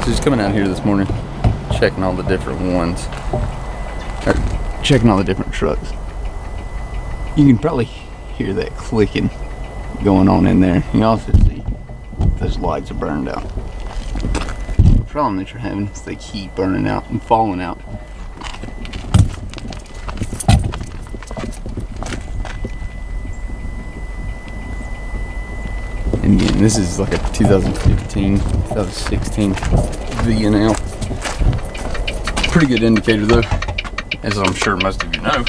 Just coming out here this morning, checking all the different ones, or checking all the different trucks. You can probably hear that clicking going on in there. You can also see those lights are burned out. The problem that you're having is they keep burning out and falling out. And again, this is like a 2015, 2016 VNL. Pretty good indicator though, as I'm sure most of you know,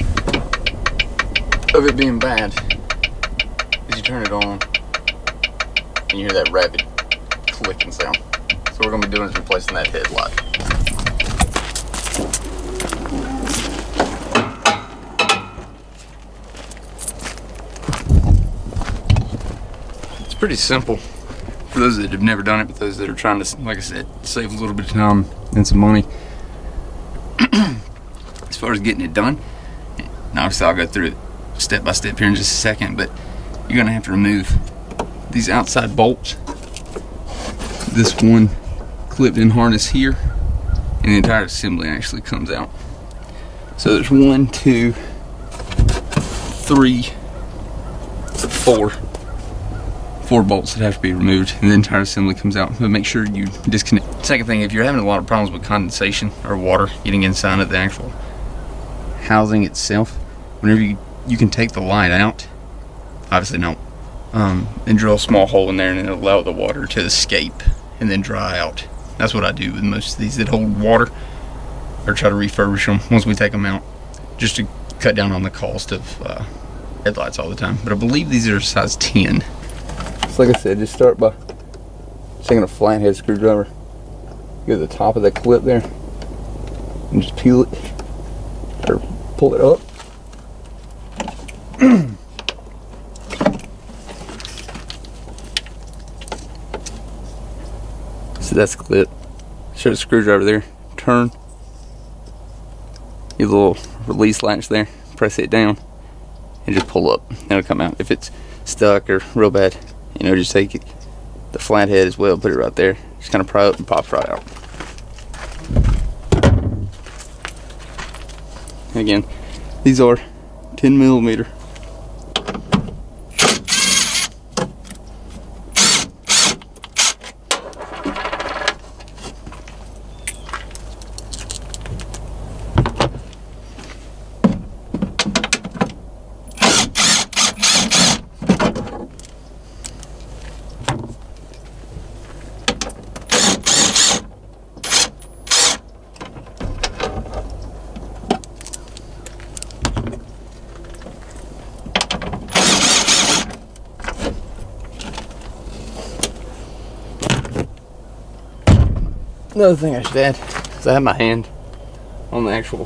of it being bad. Is you turn it on and you hear that rapid clicking sound. So what we're going to be doing is replacing that headlight. It's pretty simple for those that have never done it, but those that are trying to, like I said, save a little bit of time and some money. As far as getting it done, and obviously I'll go through it step by step here in just a second, but you're going to have to remove these outside bolts, this one clipped in harness here, and the entire assembly actually comes out. So there's 1, 2, 3, 4 bolts that have to be removed, and the entire assembly comes out. But make sure you disconnect. Second thing, if you're having a lot of problems with condensation or water getting inside of the actual housing itself, whenever you can take the light out, obviously no, and drill a small hole in there and then allow the water to escape and then dry out. That's what I do with most of these that hold water, or try to refurbish them once we take them out, just to cut down on the cost of headlights all the time. But I believe these are size 10. So like I said, just start by taking a flathead screwdriver, go to the top of that clip there, and just peel it, or pull it up. So that's the clip. Show the screwdriver there, turn, your little release latch there, press it down, and just pull up. It'll come out. If it's stuck or real bad, you know, just take it, the flathead as well, put it right there, just kind of pry up and pops right out. And again, these are 10 millimeter. Another thing I should add is I have my hand on the actual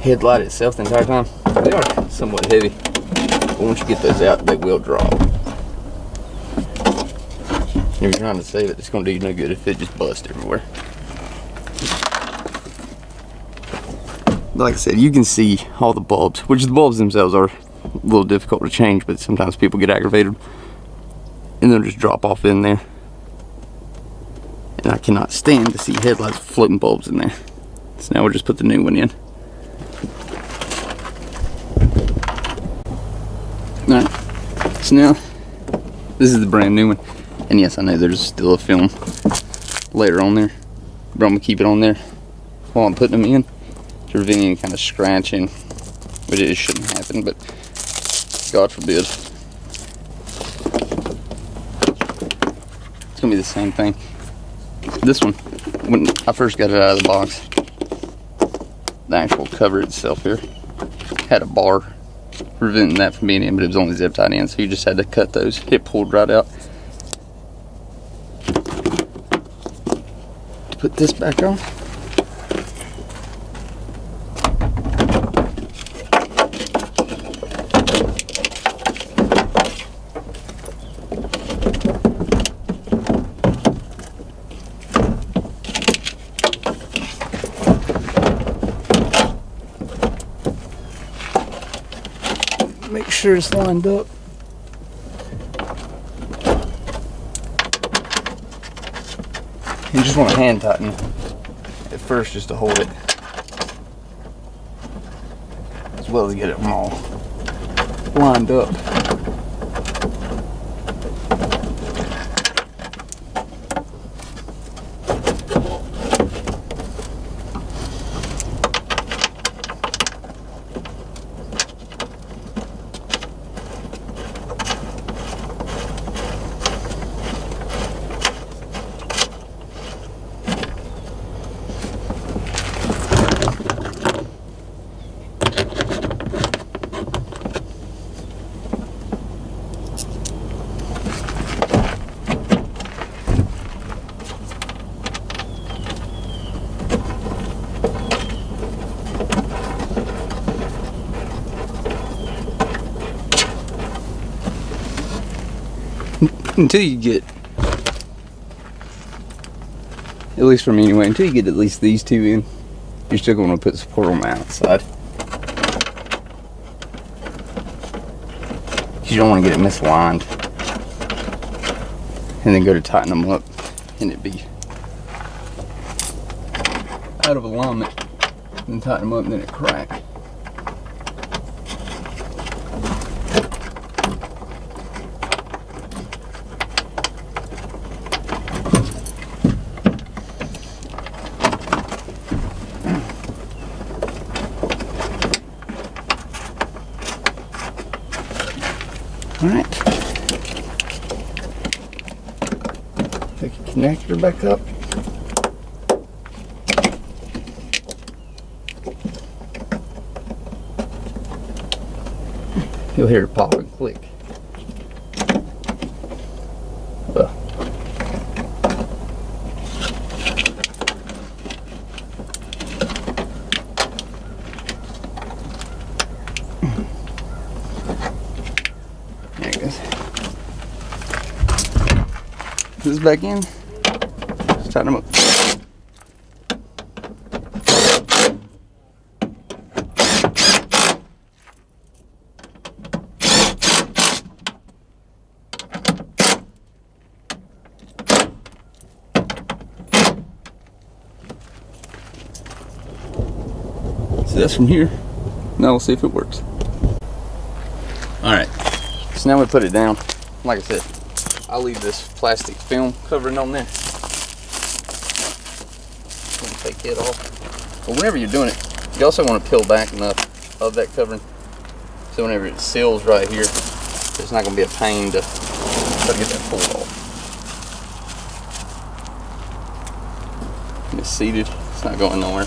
headlight itself the entire time. They are somewhat heavy, but once you get those out, they will drop. If you're trying to save it, it's going to do you no good if it just busts everywhere. But like I said, you can see all the bulbs, which the bulbs themselves are a little difficult to change, but sometimes people get aggravated and they'll just drop off in there. And I cannot stand to see headlights with floating bulbs in there. So now we'll just put the new one in. Alright, so now this is the brand new one. And yes, I know there's still a film later on there, but I'm going to keep it on there while I'm putting them in to prevent any kind of scratching, which it shouldn't happen, but God forbid. It's going to be the same thing. This one, when I first got it out of the box, the actual cover itself here had a bar preventing that from being in, but it was only zip tied in, so you just had to cut those. It pulled right out. To put this back on, make sure it's lined up. And You just want to hand tighten at first just to hold it, as well as get it all lined up. Until you get, at least for me anyway, until you get at least these two in, you're still going to put support on the outside. You don't want to get it misaligned and then go to tighten them up and it be out of alignment, and tighten them up and then it crack. Alright, take your connector back up. You'll hear it pop and click. Well, there it goes. Put this back in. Just tighten them up. So that's from here. Now we'll see if it works. Alright, so now we put it down. Like I said, I'll leave this plastic film covering on there. Take it off. But whenever you're doing it, you also want to peel back enough of that covering so whenever it seals right here, it's not going to be a pain to try to get that pulled off. It's seated, it's not going nowhere.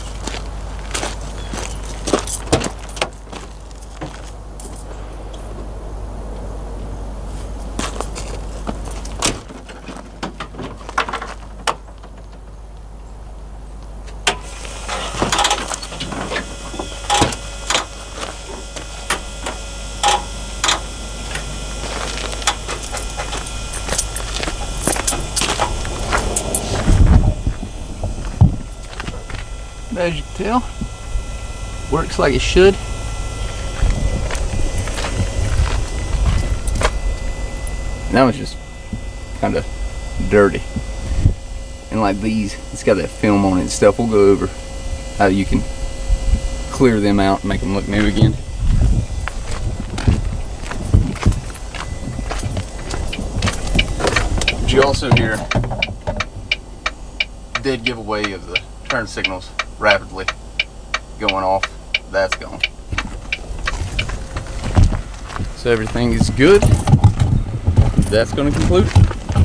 As you can tell, works like it should. Now it's just kind of dirty, and like these, it's got that film on it and stuff. We'll go over how you can clear them out and make them look new again. But you also hear dead giveaway of the turn signals rapidly going off. That's gone. So everything is good. That's going to conclude it.